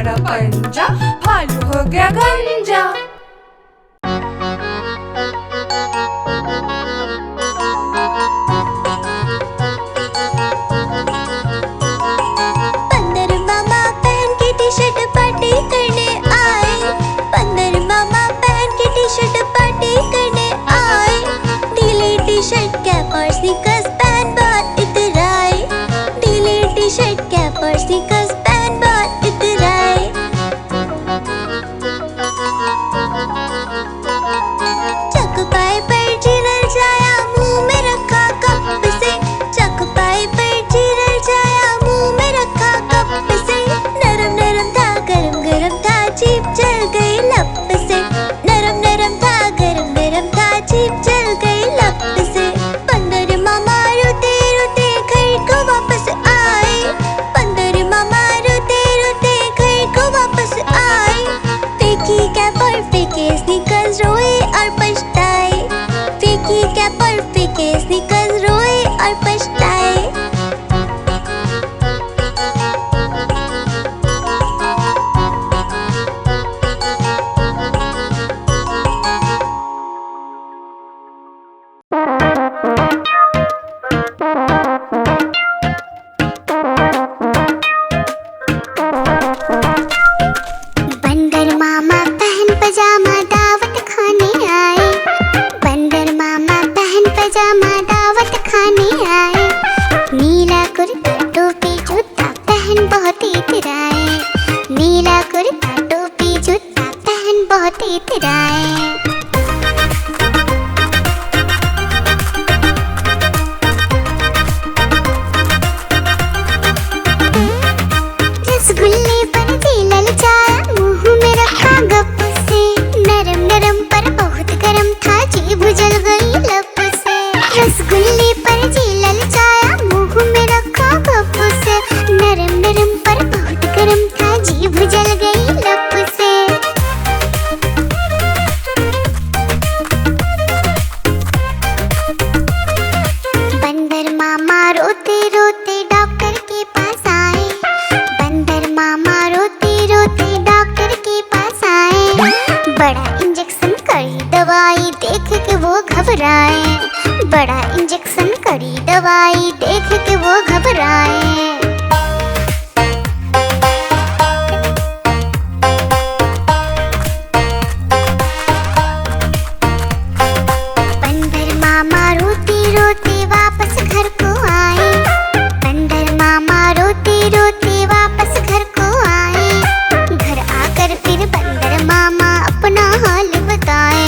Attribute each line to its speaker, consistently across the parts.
Speaker 1: अपना पंजा, भालू हो गया गंजा।
Speaker 2: बंदर मामा पहन के टी शर्ट पार्टी करने आए, बंदर मामा पहन के टी शर्ट पार्टी करने आए। ढीली टी शर्ट कैप और स्नीकर्स पहन बहुत इतराए, ढीली टी शर्ट कैप और स्नीकर्स पहन बहुत इतराए। चकपाई पर जीरल जाया, मुंह में रखा कप से, चकपाई पर जीरल जाया, मुंह में रखा कप से। नरम नरम था गरम गरम था, जीभ जल गई लप से, नरम नरम था गरम गरम था, जीभ जल गई लप से। बंदर मामा रोते रोते घर को वापस आए, बंदर मामा रोते रोते घर को वापस आए। फेंकी कैप और फेंके स्नीकर्स, रोए और पछताए, फेंकी कैप और फेंके स्नीकर्स, रोए और पछताए। बंदर मामा पहन पजामा दावत खाने आए, बंदर मामा पहन पजामा दावत खाने आए। नीला कुर्ता टोपी जूता पहन बहुत इतराए, नीला कुर्ता टोपी जूता पहन बहुत इतराए। रसगुल्ले पर झीलल जाया, मुंह में रखा गप से, नरम नरम पर बहुत गरम था, जीभ जल गई लप से। रसगुल्ले पर झीलल जाया, मुंह में रखा गप से, नरम नरम पर बहुत गरम था, जीभ जल गई लप से। बंदर मामा रोते रोते डॉक्टर के पास आए, बंदर मामा रोते रोते डॉक्टर के पास आए। बड़ा इंजेक्शन कड़ी दवाई देख के वो घबराए, बड़ा इंजेक्शन कड़ी दवाई देख के वो घबराए। बंदर मामा रोते रोते वापस घर को आए, बंदर मामा रोते रोते वापस घर को आए। घर आकर फिर बंदर मामा अपना हाल बताए,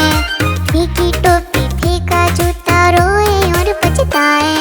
Speaker 2: फेंकी टोपी फेंका जूता, रोए और पछताए।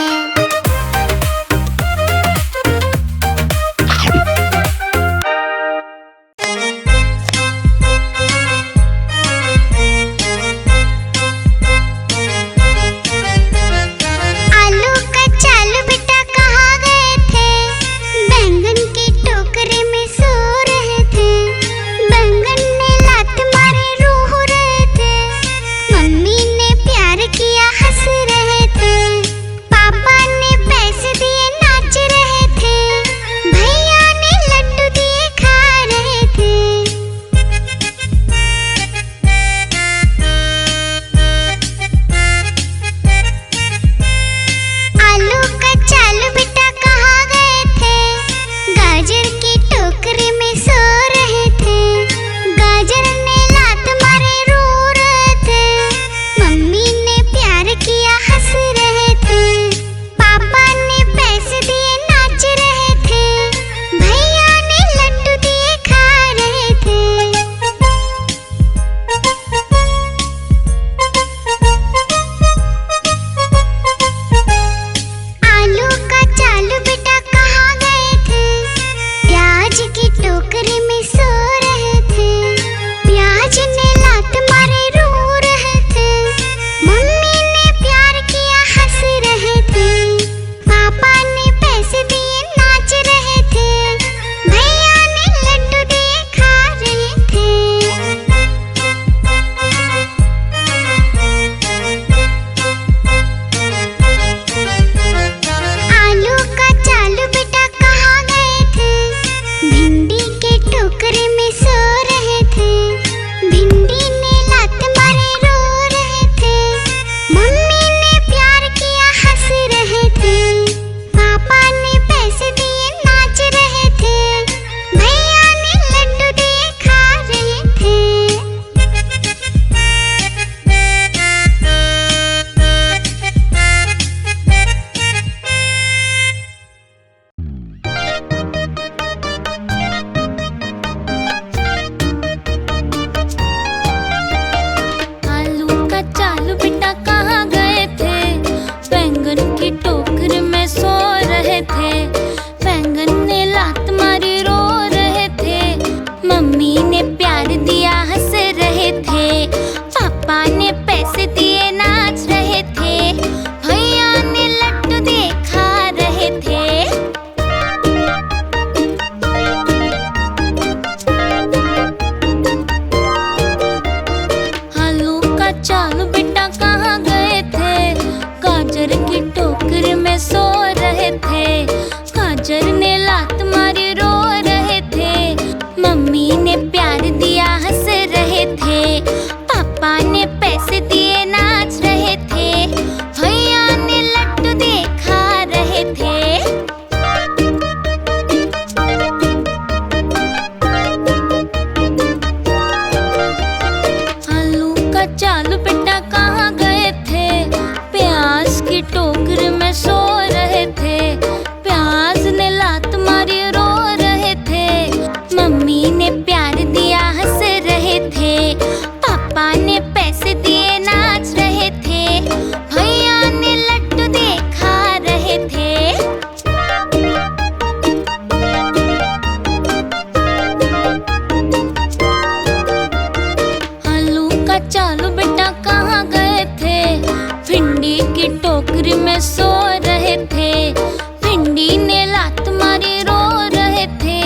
Speaker 3: सो रहे थे। भिंडी ने लात मारी रो रहे थे।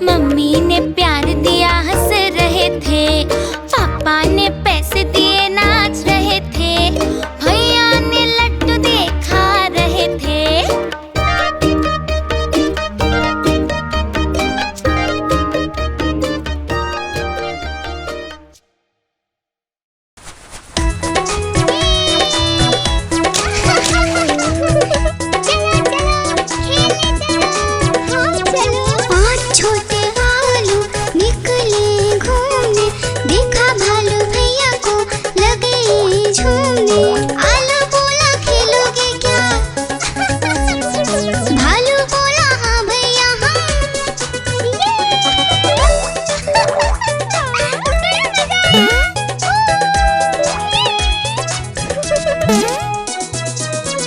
Speaker 3: मम्मी ने प्यार दिया हंस रहे थे। पापा ने पैसे दिए नाच रहे थे। भैया ने लड्डू दिए खा रहे थे।
Speaker 2: पांच छोटे भालू निकले घूमने, देखा भालू भैया को लगे झूमने। आलू बोला खेलोगे क्या? भालू बोला हाँ भैया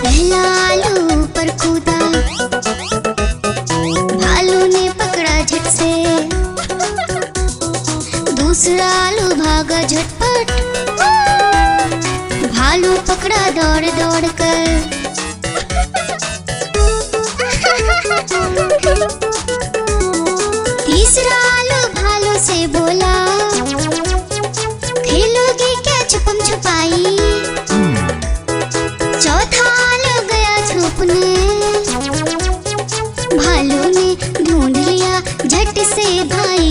Speaker 2: पहला आलू पर कूदा, भालू ने पकड़ा झट से। दूसरा आलू भागा झटपट, भालू पकड़ा दौड़ दौड़ कर। तीसरा आलू भालू से बोला, खेलोगे क्या छुपम छुपाई? चौथा आलू गया छुपने, भालू ने ढूंढ लिया झट से भाई।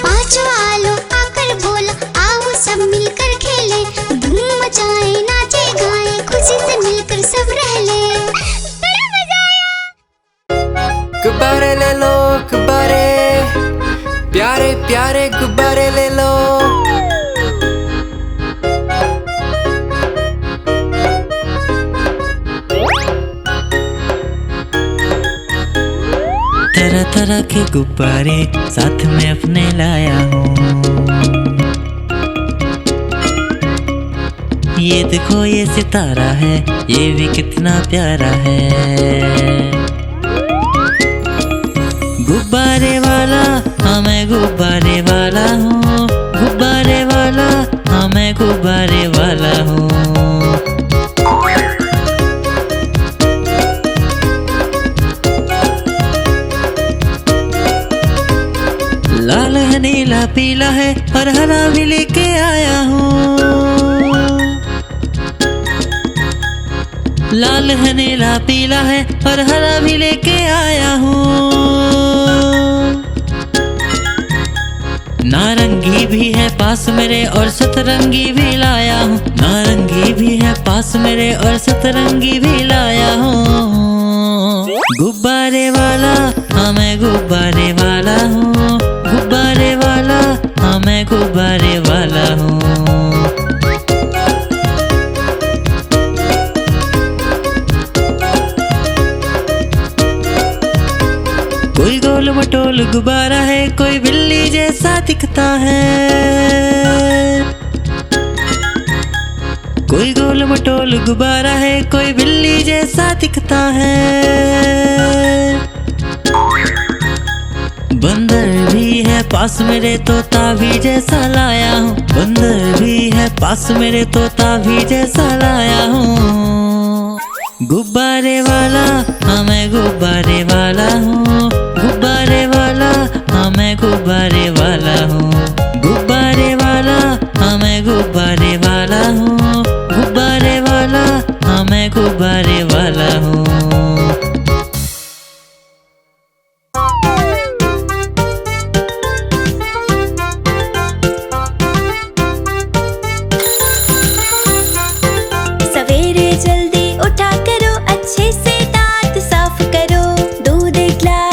Speaker 2: पांचवा आलू आकर बोला, आओ सब मिलकर खेले, धूम मचाए नाचे गाए, खुशी से मिलकर सब रह ले। बड़ा मजा आया।
Speaker 4: गुब्बारे ले लो गुब्बारे, प्यारे प्यारे गुब्बारे ले लो।
Speaker 5: तरह तरह के गुब्बारे साथ में अपने लाया हूँ। ये देखो ये सितारा है, ये भी कितना प्यारा है। गुब्बारे वाला हाँ मैं गुब्बारे वाला हूँ। गुब्बारे वाला हाँ मैं गुब्बारे वाला हूँ। लाल है नीला पीला है और हरा भी लेके आया हूँ। लाल है नीला पीला है और हरा भी लेके आया हूँ। नारंगी भी है पास मेरे और सतरंगी भी लाया हूँ। नारंगी भी है पास मेरे और सतरंगी भी लाया हूँ। गुब्बारे वाला हाँ मैं गुब्बारे वाला हूँ। गुब्बारे वाला हाँ मैं गुब्बारे वाला हूँ। कोई गोल मटोल गुब्बारा है, कोई बिल्ली जैसा दिखता है। कोई गोल मटोल गुब्बारा है, कोई बिल्ली जैसा दिखता है। बंदर भी है पास मेरे, तोता भी जैसा लाया हूँ। बंदर भी है पास मेरे, तोता भी जैसा लाया हूँ। गुब्बारे वाला हाँ मैं गुब्बारे वाला हूँ। गुब्बारे वाला हाँ मैं गुब्बारे वाला हूँ। गुब्बारे वाला हाँ मैं गुब्बारे वाला हूँ। गुब्बारे वाला हाँ मैं गुब्बारे वाला हूँ।
Speaker 3: सवेरे जल्दी उठा करो, अच्छे से दांत साफ करो। दूध एक गिलास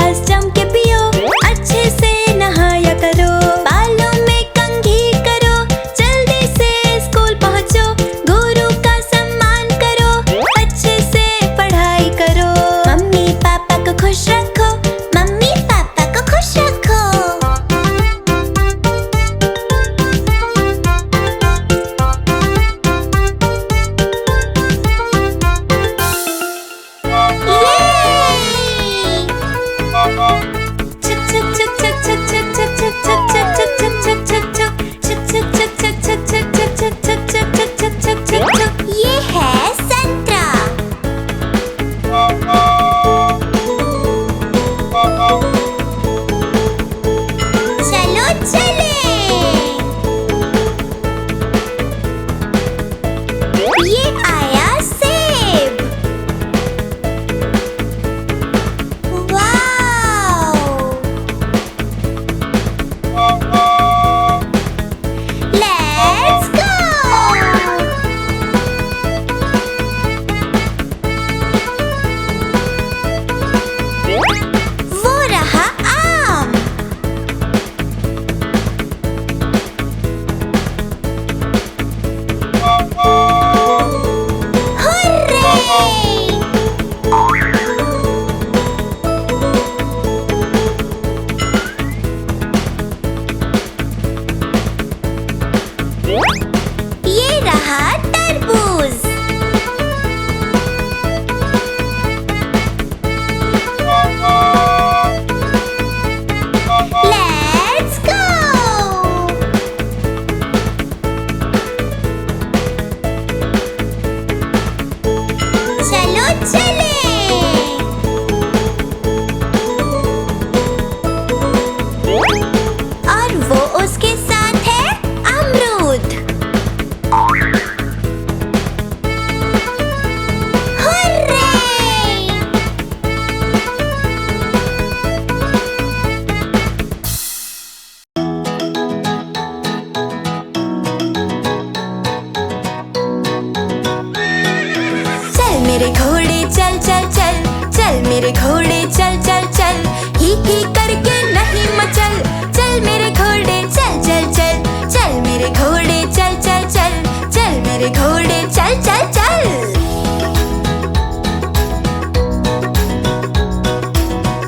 Speaker 2: मेरे घोड़े चल चल चल, ही करके नहीं मचल। चल मेरे घोड़े चल चल चल, चल मेरे घोड़े चल चल चल, चल मेरे घोड़े चल चल चल।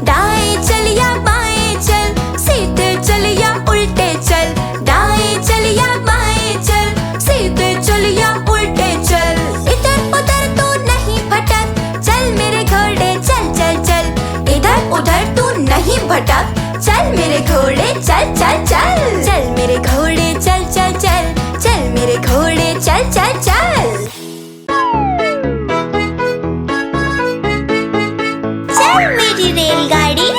Speaker 2: दाएं चल या बाएं चल, सीधे चल या उल्टे चल। दाएं चल या बाएं चल, सीधे चल या उल्टे चल। इधर उधर तू नहीं भटक, चल मेरे घोड़े चल चल चल। इधर उधर तू नहीं भटक, चल मेरे घोड़े चल चल चल। चल मेरे घोड़े चल चल चल, चल मेरे घोड़े चल चल चल। चल मेरी रेलगाड़ी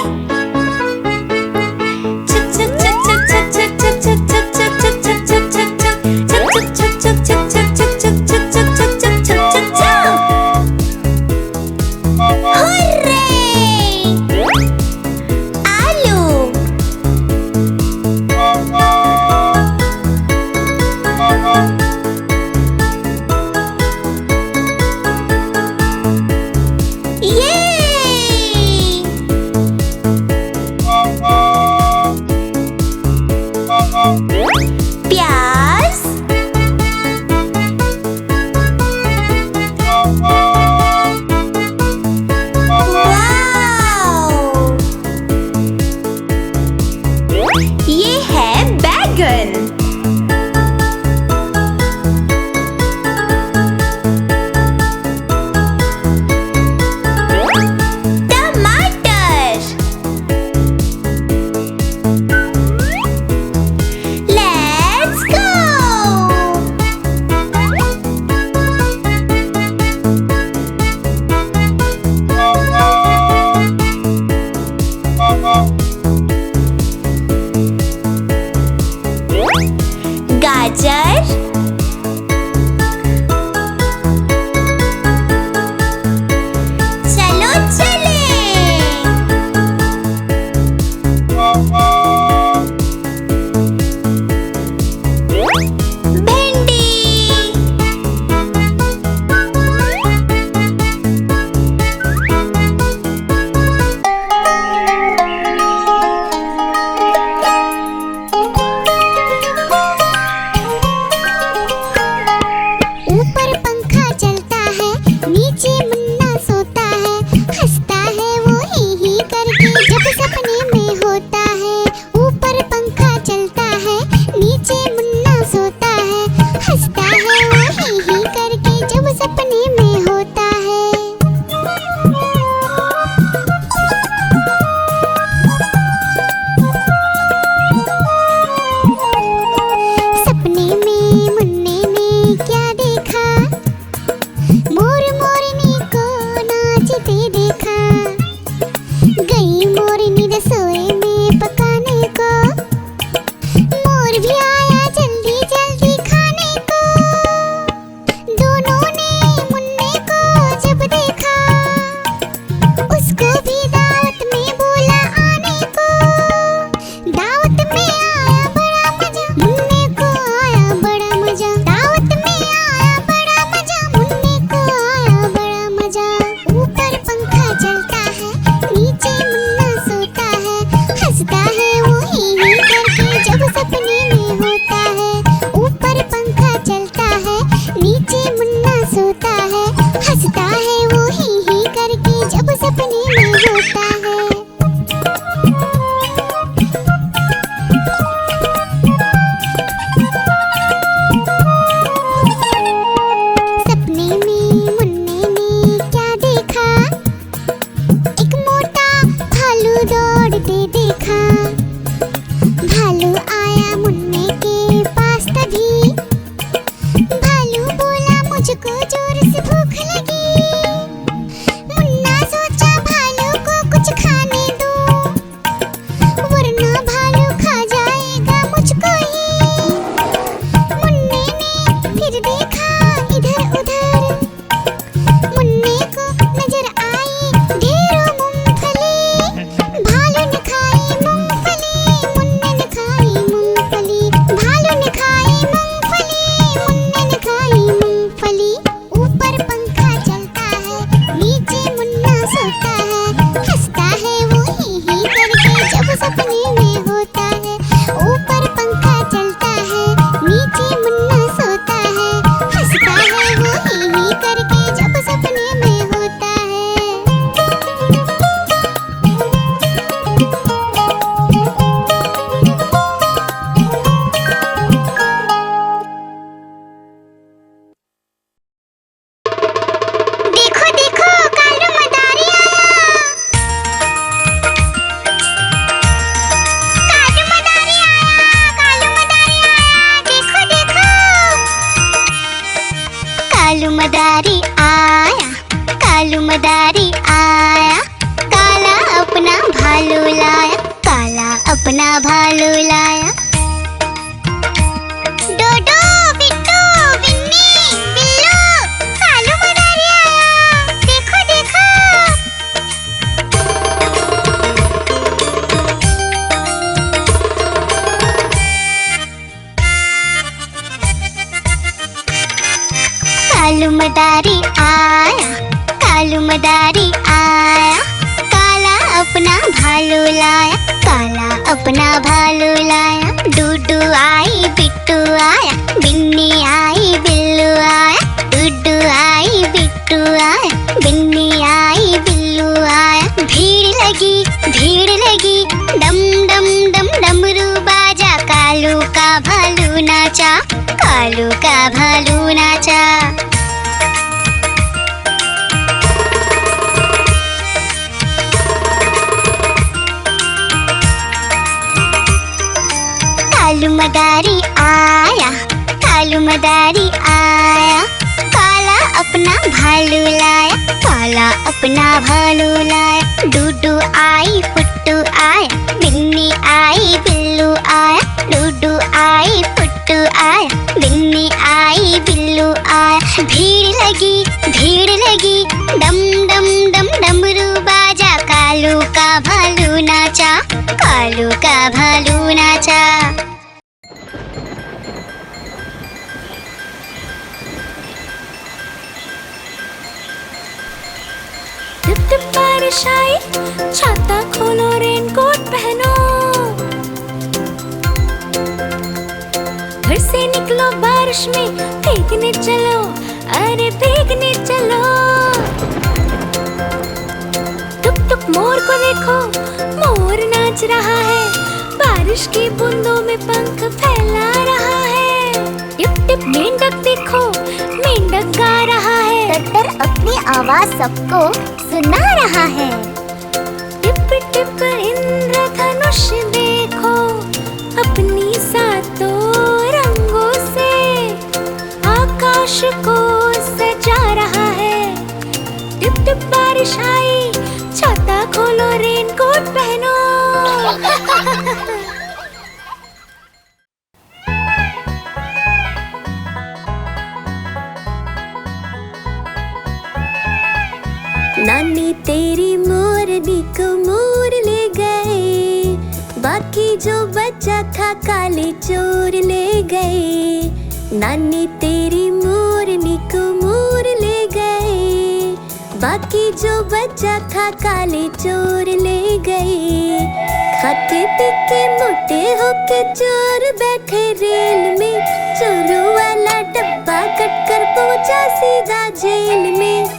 Speaker 2: प्याज, वाव! ये है बैगन। टमाटर, let's go! गाजर, चलो चले। भिंडी, ऊपर पंखा चलता है, नीचे मुन्ना सोता है। हंसता है वो ही करके जब सपने में होता है। ऊपर पंखा चलता है, नीचे मुन्ना सोता है। हंसता है वो ही करके जब सपने में होता है। सपने में मुन्ने ने क्या देखा, मोर मोरनी को नाचते देखा। गई मोरनी रसोई में पकाने को, मोर भी आया जल्दी जल्दी खाने को। दोनों ने मुन्ने को जब देखा, उसको भी दावत में बोला आने को। दावत में आया बड़ा मजा, मुन्ने को आया बड़ा मजा। दावत में आया बड़ा मजा, मुन्ने को आया बड़ा मजा। ऊपर पंखा चलता है, नीचे मुन्ना सोता है। हंसता है वो ही करके जब सपने में होता है। ऊपर पंखा चलता है, नीचे मुन्ना सोता है। हंसता है वो ही करके जब सपने में होता है। सपने में मुन्ने ने क्या देखा, एक मोटा भालू दौड़ते देखा। भालू आया मुन्ने के पास तभी, भालू बोला मुझको जोर से भूख लगी। मुन्ना सोचा भालू को कुछ खाने दो, वरना भालू खा जाएगा मुझको ही। मुन्ने ने फिर देखा इधर उधर, मुन्ने को नजर आई ढेरों मूंगफली। भालू ने खाई मूंगफली, जब सपने में होता है। ऊपर पंखा चलता है, नीचे मुन्ना सोता है, हंसता है वो ही करके जब सपने में होता है। देखो देखो कालू मदारी आया। कालू मदारी आया, कालू मदारी आया, देखो देखो। कालू मदारी आया, कालू मदारी आया, काला अपना भालू लाया, काला अपना भालू लाया। डोडो बिट्टू बिन्नी बिल्लू, कालू मदारी आया, देखो देखो। कालू मदारी आया, कालू मदारी आया, काला अपना भालू लाया, काला अपना भालू लाया। डूडू आई बिट्टू आया, बिन्नी आई बिल्लू आया, डूडू आई बिट्टू आया, बिन्नी आई बिल्लू आया। भीड़ लगी डम डम डम डमरू बाजा, कालू का भालू नाचा, कालू का भालू नाचा। कालू मदारी आया, कालू मदारी आया, काला अपना भालू लाया, काला अपना भालू लाया। डूडू आई फुट्टू आया, बिन्नी आई बिल्लू आया, डूडू आई फुट्टू आया, बिन्नी आई बिल्लू आया। भीड़ लगी डम डम डम डमरू बाजा, कालू का भालू नाचा, कालू का भालू नाचा।
Speaker 3: टिप टिप बारिश आई, छाता खोलो रेनकोट पहनो, घर से निकलो बारिश में, भीगने चलो, अरे भीगने चलो। टुक टुक मोर को देखो, मोर नाच रहा है, बारिश की बूंदों में पंख फैला रहा है। टिप टिप मेंढक देखो, मेंढक गा रहा है,
Speaker 2: टट्टर अपनी आवाज सबको सुना रहा है।
Speaker 3: टिप टिप इंद्रधनुष देखो, अपनी सातों रंगों से आकाश को सजा रहा है। टिप टिप बारिश आई, छाता खोलो रेनकोट पहनो। नानी तेरी मोरनी को मोर ले गए, बाकी जो बचा था काले चोर ले गए। नानी तेरी मोरनी को मोर ले गए, बाकी जो बचा था काले चोर ले गए। खाते पीके मोटे होके चोर बैठे रेल में, चोरों वाला डब्बा कट कर पहुंचा सीधा जेल में।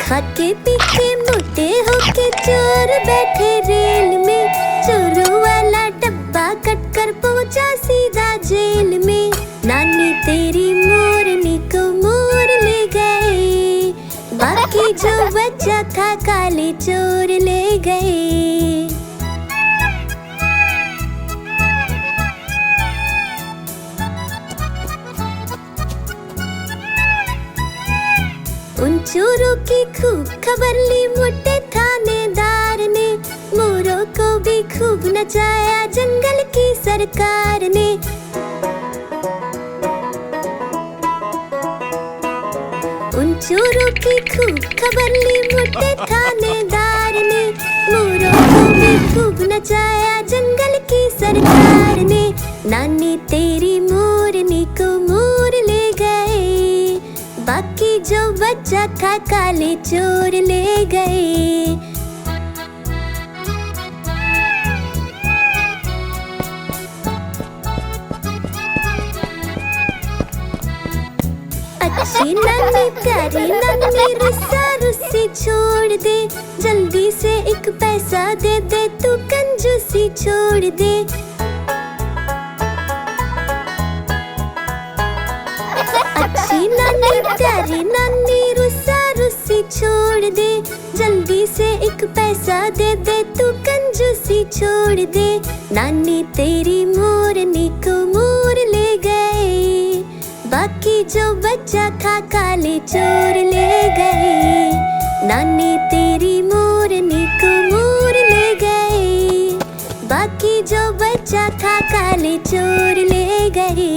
Speaker 3: खाके पीके मोटे होके चोर बैठे रेल में, चोरों वाला डब्बा कट कर पहुंचा सीधा जेल में। नानी तेरी मोरनी को मोर ले गए, बाकी जो बचा था काले चोर ले गए। उन चोरों की खूब खबर ली मोटे थानेदार ने, मोरों को भी खूब नचाया जंगल की सरकार ने। उन चोरों की खूब खबर ली मोटे थानेदार ने, मोरों को भी खूब नचाया जंगल की सरकार ने। नानी तेरी मोरनी को मोर ले गए, बाकी जो
Speaker 2: बच्चा था काले चोर ले गए। अच्छी नन्ही प्यारी नन्ही रुस्सा रुस्सी छोड़ दे, जल्दी से एक पैसा दे दे, तू कंजूसी छोड़ दे। अच्छी नन्ही प्यारी नन्ही रुस्सा रुस्सी छोड़ दे, जल्दी से एक पैसा दे दे, तू कंजूसी छोड़ दे। नानी तेरी मोरनी को मोर ले गए, बाकी जो बच्चा था काले चोर ले गए। नानी तेरी मोरनी को मोर ले गए, बाकी जो बच्चा था काले चोर ले गए।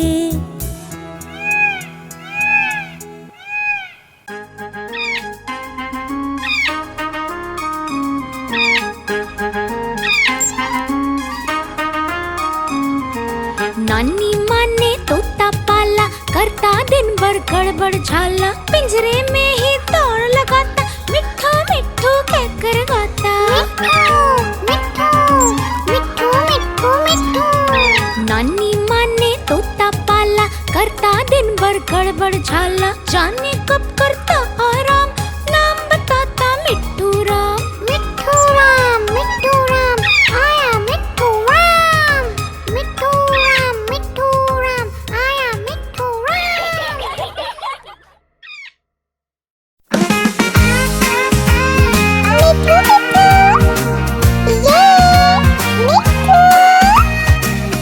Speaker 3: नानी माँ ने तोता पाला, करता दिन भर गड़बड़ झाला, पिंजरे में ही दौड़ लगाता, मिट्ठू मिट्ठू कहकर गाता। मिट्ठू मिट्ठू मिट्ठू मिट्ठू। नानी माँ ने तोता पाला, करता दिन भर गड़बड़ झाला, जाने कब करता आराम, नाम बताता मिट्ठू राम। मिट्ठू राम आया मिट्ठू राम, मिट्ठू राम आया मिट्ठू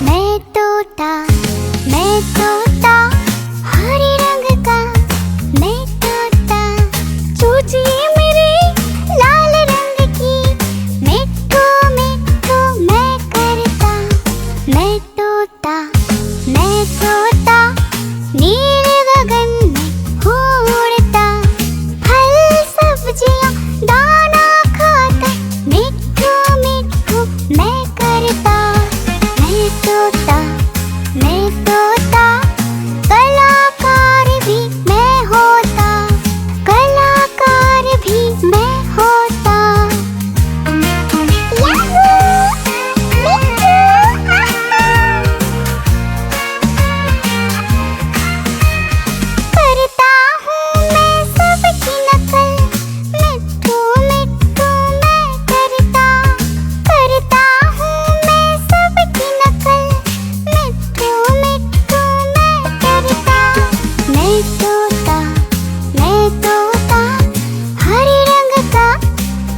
Speaker 3: मैं तोता हरे रंग का, मैं तोता सोचिए मेरे लाल रंग की, मिट्ठू मिट्ठू मैं करता। मैं तोता नीले गगन में उड़ता, फल सब्जियां दाना खाता, मिट्ठू मिट्ठू मैं करता। मैं तोता कलाकार भी मैं होता, कलाकार भी मैं होता। करता हूँ मैं सबकी नकल, मिट्ठू मिट्ठू मैं करता हूँ मैं सबकी नकल, मिट्ठू मिट्ठू मैं करता। मैं तोता हरे रंग का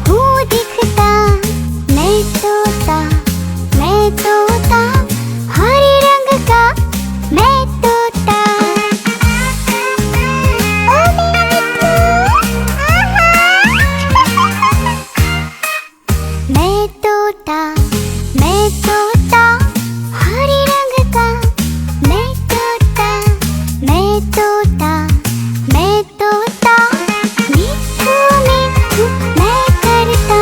Speaker 3: हूँ दिखता, मैं तोता हरे रंग का मैं तोता। मैं तोता हरे रंग का, मैं तोता मिट्ठू मिट्ठू मैं करता।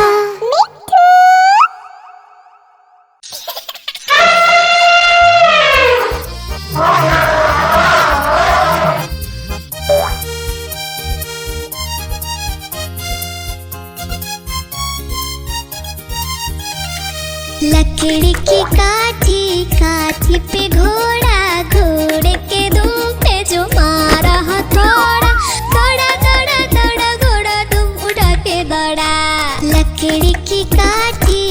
Speaker 3: लकड़ी की काठी पे घोड़ा, घोड़े के दुम पे जो मारा हथौड़ा, दौड़ा घोड़ा दुम उठा के दौड़ा। लकड़ी की काठी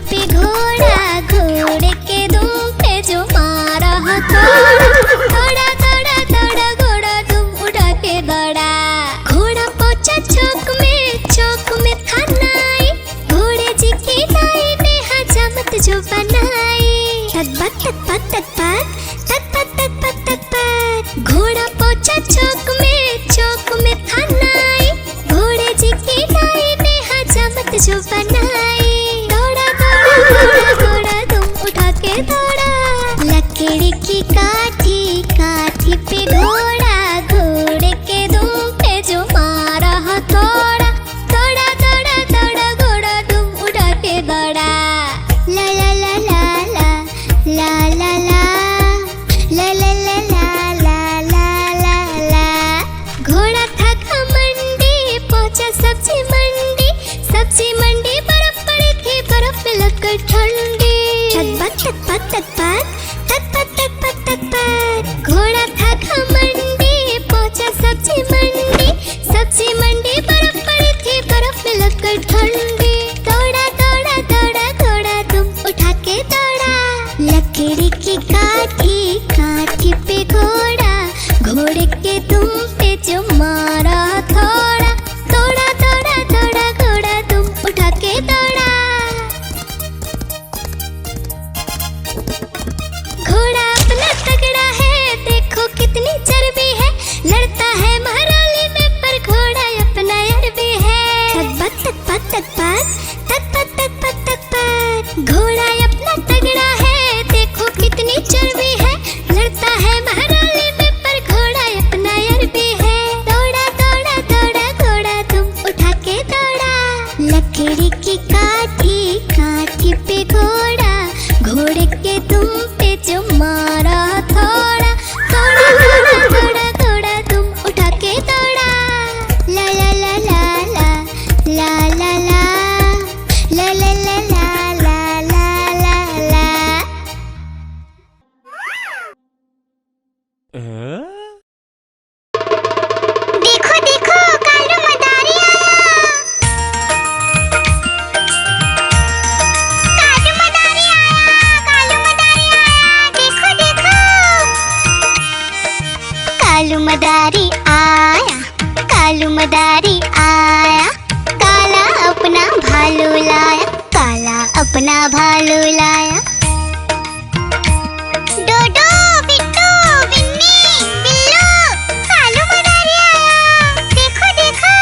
Speaker 3: पे घोड़ा, घोड़े के दुम पे जो मारा हथौड़ा, दौड़ा घोड़ा दुम उठा के दौड़ा। घोड़ा पहुंचा चौक में था नाई, घोड़े जी की दाई ने हजामत जो बनाई। घोड़ा पहुंचा चौक में था नाई, घोड़े जी की दाई ने हजामत जो बनाई। दौड़ा तुम उठा के दौड़ा। लकड़ी की काठी पे घोड़ा, घोड़े के दुम पे जो मारा हथौड़ा, दौड़ा घोड़ा तुम उठा के दौड़ा। ला ला ला ला ला ला ला ला ला ला ला ला ला ला ला ला। घोड़ा था
Speaker 2: तक पक तक पक तक पक तक पक तक पक। घोड़ा था घमंडी पहुंचा सब्जी मंडी बर्फ पड़ी थी बर्फ में लगकर ठंडी। दौड़ा दौड़ा दौड़ा दौड़ा तुम उठा के दौड़ा। लकड़ी की काठी पे घोड़ा घोड़े के तुम पे जो मारा थोड़ा। दौड़ा दौड़ा दौड़ा घोड़ा तुम उठा के दौड़ा। घोड़ा अपना तगड़ा है देखो कितनी चर्बी है। लड़ता है महराली में पर घोड़ा अपना अरबी है। तक पक तक पक तक पक तक पक तक पक। घोड़ा अपना तगड़ा है देखो कितनी चर्बी है। लड़ता है महराली में पर घोड़ा अपना अरबी है। दौड़ा दौड़ा दौड़ा घोड़ा तुम उठा के दौड़ा। लकड़ी की काठी पे घोड़ा घोड़े के तुम पे जो मारा थोड़ा। दौड़ा दौड़ा दौड़ा घोड़ा तुम उठा के दौड़ा। ला ला ला ला ला ला ला ला ला ला ला ला ला ला ला। देखो देखो कालू मदारी आया। कालू मदारी आया देखो देखो। कालू मदारी आया काला अपना भालू लाया। काला अपना भालू लाया। डोडो बिट्टू बिन्नी बिल्लू कालू मदारी आया देखो देखो।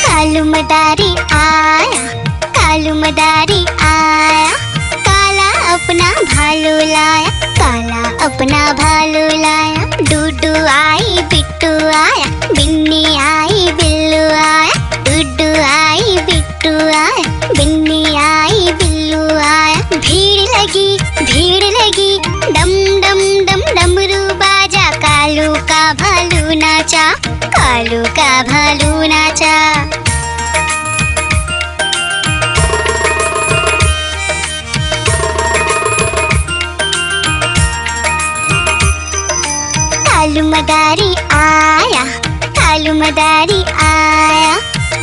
Speaker 2: कालू मदारी आया काला अपना भालू लाया। काला अपना भालू लाया। डूडू आई बिट्टू आया बिन्नी आई बिल्लू आया। डूडू आई बिट्टू आया बिन्नी आई बिल्लू आया। भीड़ लगी डम डम डम डमरू बाजा। कालू का भालू नाचा कालू का भालू नाचा। कालू मदारी आया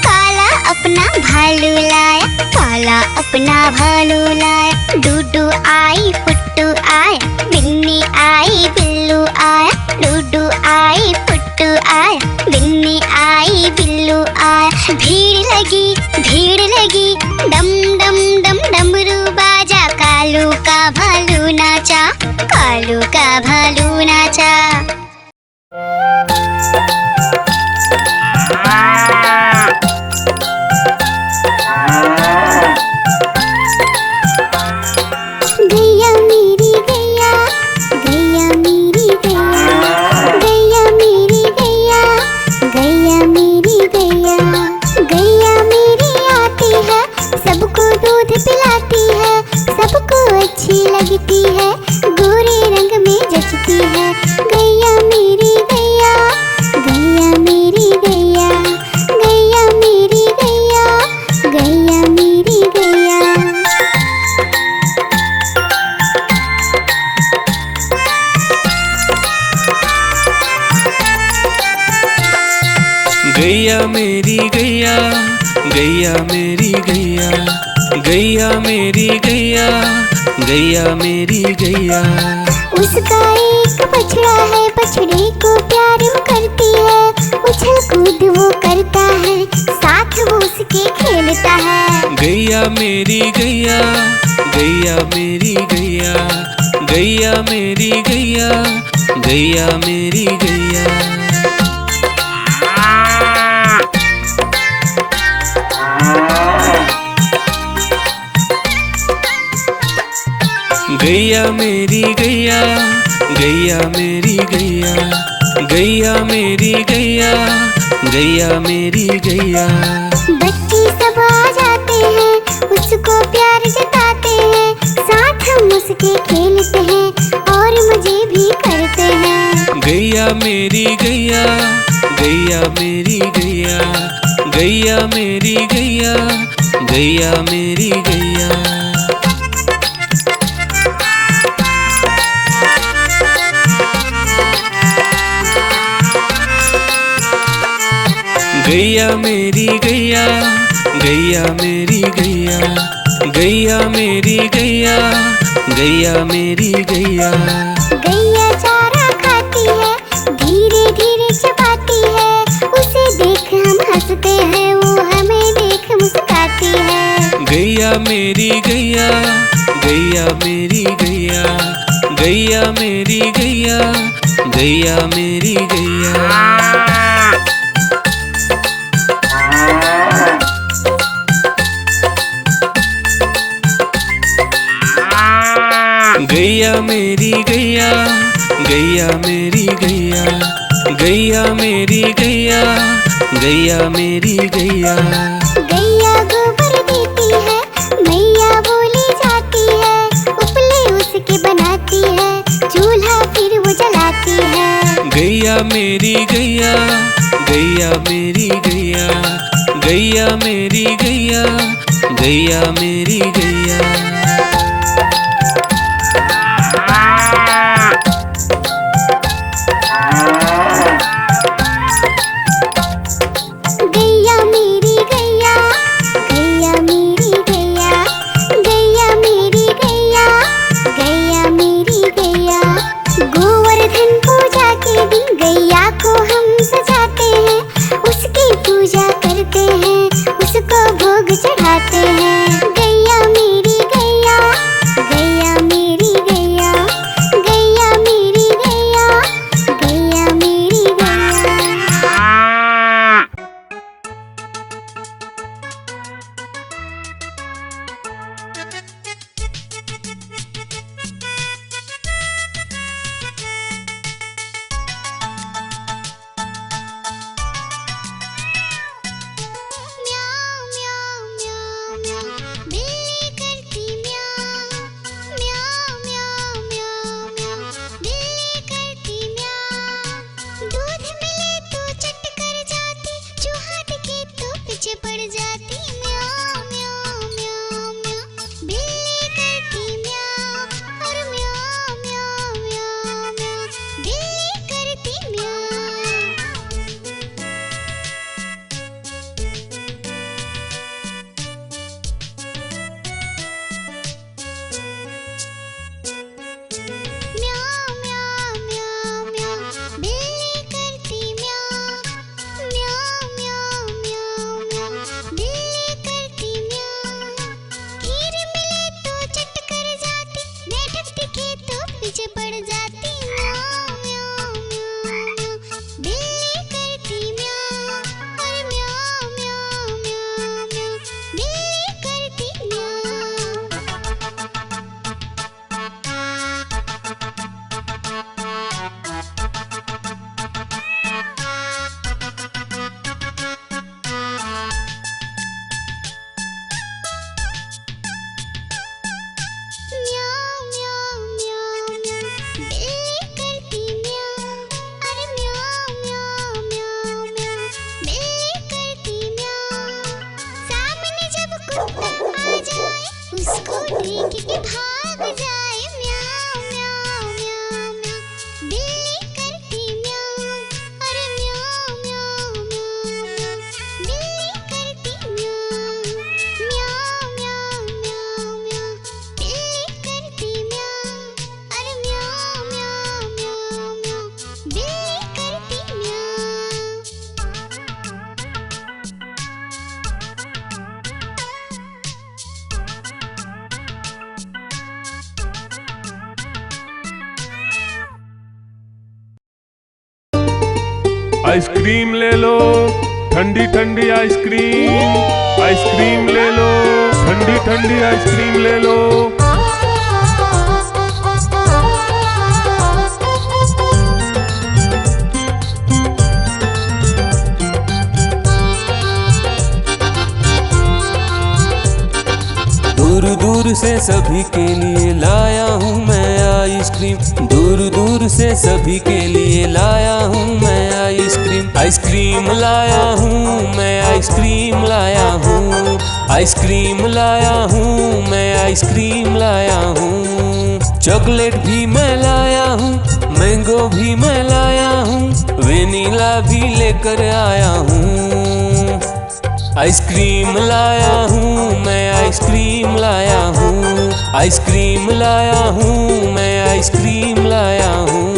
Speaker 2: काला अपना भालू लाया। काला अपना भालू लाया। डूडू आई पुट्टू आया बिन्नी आई बिल्लू आया। डूडू आई पुट्टू आया बिन्नी आई बिल्लू आया। भीड़ लगी डम डम डम डमरू बाजा। कालू का भालू नाचा कालू का भालू नाचा। गैया मेरी गैया गैया मेरी गैया गैया मेरी गैया गैया मेरी गैया। गैया मेरी आती है सबको दूध पिलाती है। सबको अच्छी लगती है गोरे रंग में जचती है। गैया मेरी गैया गैया मेरी गैया गैया मेरी गैया गैया मेरी गैया।
Speaker 4: गैया मेरी गैया गैया मेरी गैया गैया मेरी गैया गैया मेरी गैया।
Speaker 2: उसका एक बछड़ा है बछड़े को प्यार वो करती है। उछल कूद वो करता है साथ वो उसके खेलता है।
Speaker 4: गैया मेरी गैया गैया मेरी गैया गैया मेरी गैया गैया मेरी गैया। गैया मेरी गैया गैया मेरी गैया गैया मेरी गैया गैया मेरी गैया।
Speaker 2: बच्चे सब आ जाते हैं उसको प्यार जताते हैं। साथ हम उसके खेलते हैं और मजे भी करते हैं।
Speaker 4: गैया गैया मेरी गैया, गैया मेरी गैया, गैया मेरी गैया, गैया मेरी गैया। गैया मेरी गैया, गैया मेरी गैया, गैया मेरी गैया, गैया मेरी गैया।
Speaker 2: गैया चारा खाती है, धीरे धीरे चबाती है, उसे देख हम हंसते हैं, वो हमें देख मुस्काती है।
Speaker 4: गैया मेरी गैया, गैया मेरी गैया, गैया मेरी गैया, गैया मेरी गैया। गैया मेरी गैया, गैया मेरी गैया, गैया मेरी गैया, गैया मेरी गैया।
Speaker 2: गैया गोबर देती है, मैया बोली जाती है, उपले उसके बनाती है, चूल्हा फिर वो जलाती है।
Speaker 4: गैया मेरी गैया, गैया मेरी गैया, गैया मेरी गैया, गैया मेरी गैया।
Speaker 2: गैया मेरी गैया, गैया मेरी गैया, गैया मेरी गैया, गैया मेरी गैया। गोवर्धन पूजा के दिन गैया को हम सजाते हैं, उसकी पूजा करते हैं, उसको भोग चढ़ाते हैं। गैया मेरी गैया, गैया मेरी गैया, गैया मेरी गैया, गैया मेरी गैया। म्याऊं म्याऊं म्याऊं म्याऊं, बिल्ली करती म्याऊं, म्याऊं म्याऊं म्याऊं म्याऊं, बिल्ली करती म्याऊं। दूध मिले तो चट कर जाती, चूहा दिखे तो पीछे पड़ जाती। म्याऊं म्याऊं म्याऊं म्याऊं, बिल्ली करती म्याऊं, और म्याऊं म्याऊं म्याऊं म्याऊं, बिल्ली करती म्याऊं। म्याऊं म्याऊं म्याऊं म्याऊं, बिल्ली करती म्याऊं, म्याऊं म्याऊं म्याऊं म्याऊं, बिल्ली करती म्याऊं। खीर मिले तो चट कर जाती, मेढक दिखे तो पीछे पड़ जाती। म्याऊं म्याऊं म्याऊं म्याऊं, बिल्ली करती म्याऊं, और म्याऊं म्याऊं म्याऊं म्याऊं, बिल्ली करती म्याऊं। म्याऊं म्याऊं म्याऊं म्याऊं, बिल्ली करती म्याऊं, अरे म्याऊं म्याऊं म्याऊं म्याऊं, बिल्ली करती म्याऊं। सामने जब कुत्ता आ जाए, उसको देख के भाग जाए। म्याऊं म्याऊं म्याऊं म्याऊं, बिल्ली करती म्याऊं, अरे म्याऊं म्याऊं म्याऊं म्याऊं, बिल्ली करती म्याऊं। म्याऊं म्याऊं म्याऊं म्याऊं, बिल्ली करती म्याऊं, अरे म्याऊं म्याऊं म्याऊं म्याऊं, बिल्ली करती म्याऊं।
Speaker 6: आइसक्रीम ले लो, ठंडी ठंडी आइसक्रीम, आइसक्रीम ले लो, ठंडी ठंडी आइसक्रीम ले लो।
Speaker 4: दूर दूर से सभी के लिए लाया हूँ मैं आइसक्रीम, दूर दूर
Speaker 7: दूर से सभी के लिए लाया हूँ मैं आइसक्रीम। आइसक्रीम लाया हूँ मैं, आइसक्रीम लाया हूँ, आइसक्रीम लाया हूँ मैं, आइसक्रीम लाया हूँ। चॉकलेट भी मैं लाया हूँ, मैंगो भी मैं लाया हूँ, वेनिला भी लेकर आया हूँ। आइसक्रीम लाया हूँ मैं, आइसक्रीम लाया हूँ, आइसक्रीम लाया हूँ मैं, आइसक्रीम लाया हूँ।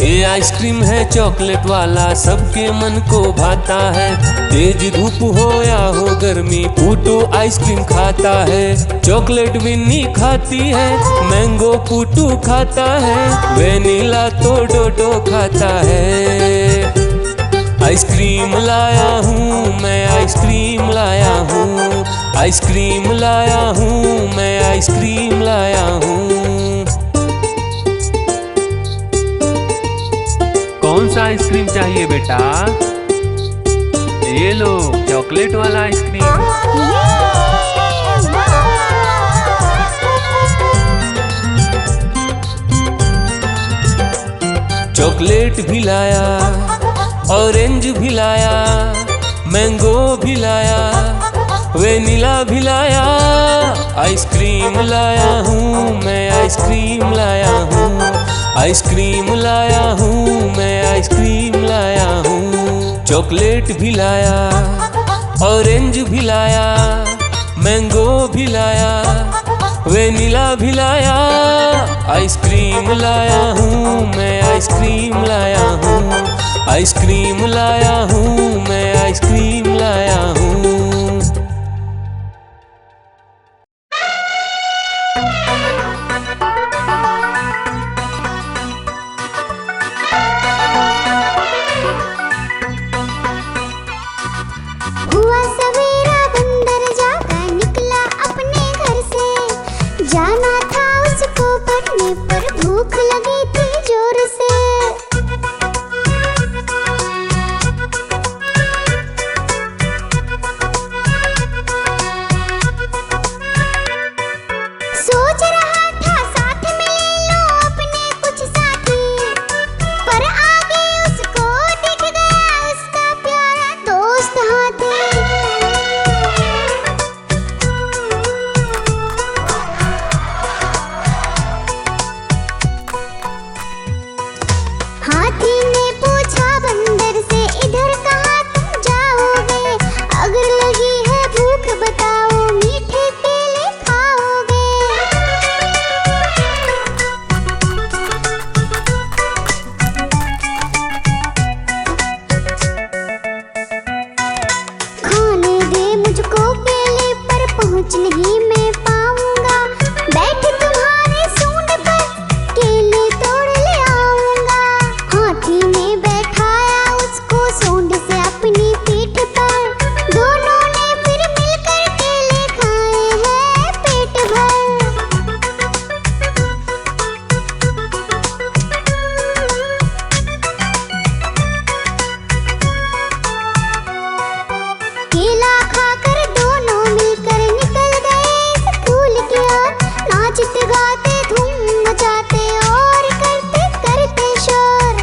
Speaker 7: ये आइसक्रीम है चॉकलेट वाला, सबके मन को भाता है। तेज धूप हो या हो गर्मी, पूटू आइसक्रीम खाता है। चॉकलेट विन्नी खाती है, मैंगो पूटू खाता है, वेनिला तो डोडो खाता है। आइसक्रीम लाया हूँ मैं, आइसक्रीम लाया हूँ, आइसक्रीम लाया हूँ मैं, आइसक्रीम लाया हूँ।
Speaker 8: कौन सा आइसक्रीम चाहिए बेटा? ये लो चॉकलेट वाला आइसक्रीम।
Speaker 7: चॉकलेट भी लाया, ऑरेंज भी लाया, मैंगो भी लाया, वेनिला भी लाया। आइसक्रीम लाया हूँ मैं, आइसक्रीम लाया हूँ, आइसक्रीम लाया हूँ मैं, आइसक्रीम लाया हूँ। चॉकलेट भी लाया, ऑरेंज भी लाया, मैंगो भी लाया, वेनिला भी लाया। आइसक्रीम लाया हूँ मैं, आइसक्रीम लाया हूँ, आइसक्रीम लाया हूँ मैं, आइसक्रीम लाया हूँ।
Speaker 2: हुआ सवेरा बंदर जागा निकला अपने घर से, जाना था उसको पढ़ने पर भूख लगी थी जोर से। सोच रहा था साथ में ले लो अपने कुछ साथी, पर आगे उसको दिख गया उसका प्यारा दोस्त हाथी। हाथी ने पूछा बंदर से, इधर कहाँ तुम जाओगे? अगर लगी है भूख बताओ, मीठे केले खाओगे? खाने दे मुझको केले, पर पहुँच नहीं मैं पाऊंगा। बैठ तुम्हारे सूंड पर, केले तोड़ ले आऊंगा। हाथी ने बैठाया उसको सूंड से अपनी पीठ पर, दोनों ने फिर मिलकर केले खाए हैं पेट भर। केला खाकर दोनों मिलकर निकल गए स्कूल की ओर, नाचते गाते धूम मचाते और करते करते शोर।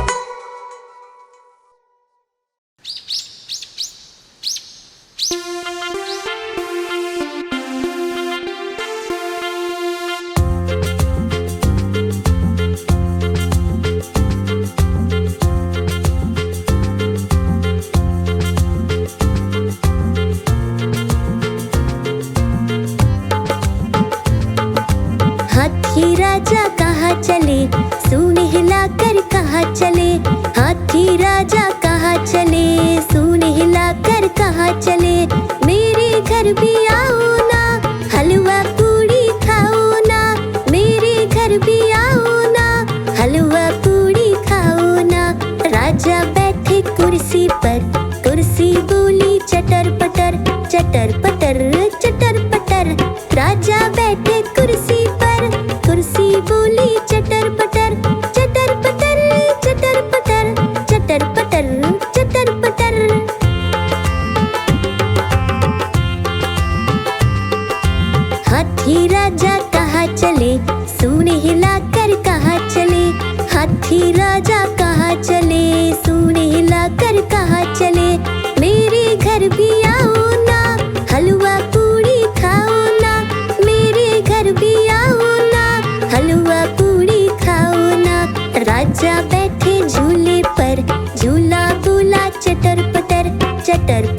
Speaker 3: हाथी राजा कहाँ चले, सूंड हिलाकर कहाँ चले? हाथी राजा कहाँ चले, सूंड हिलाकर कहाँ चले? मेरे घर भी आओ ना, हलवा पूड़ी खाओ ना। मेरे घर भी आओ ना, हलवा पूड़ी खाओ ना। राजा बैठे कुर्सी पर, कुर्सी बोली चटर पटर, चटर पटर, चटर पटर। राजा बैठे कुर्सी पर, कुर्सी बोली चटर पटर, चटर पटर, चटर पटर।
Speaker 2: बैठी राजा कहाँ चले, सूने हिलाकर कहाँ चले। मेरे घर भी आओ ना, हलवा पूड़ी खाओ ना। मेरे घर भी आओ ना, हलवा पूड़ी खाओ ना। राजा बैठे झूले पर, झूला बोला चटर पटर चटर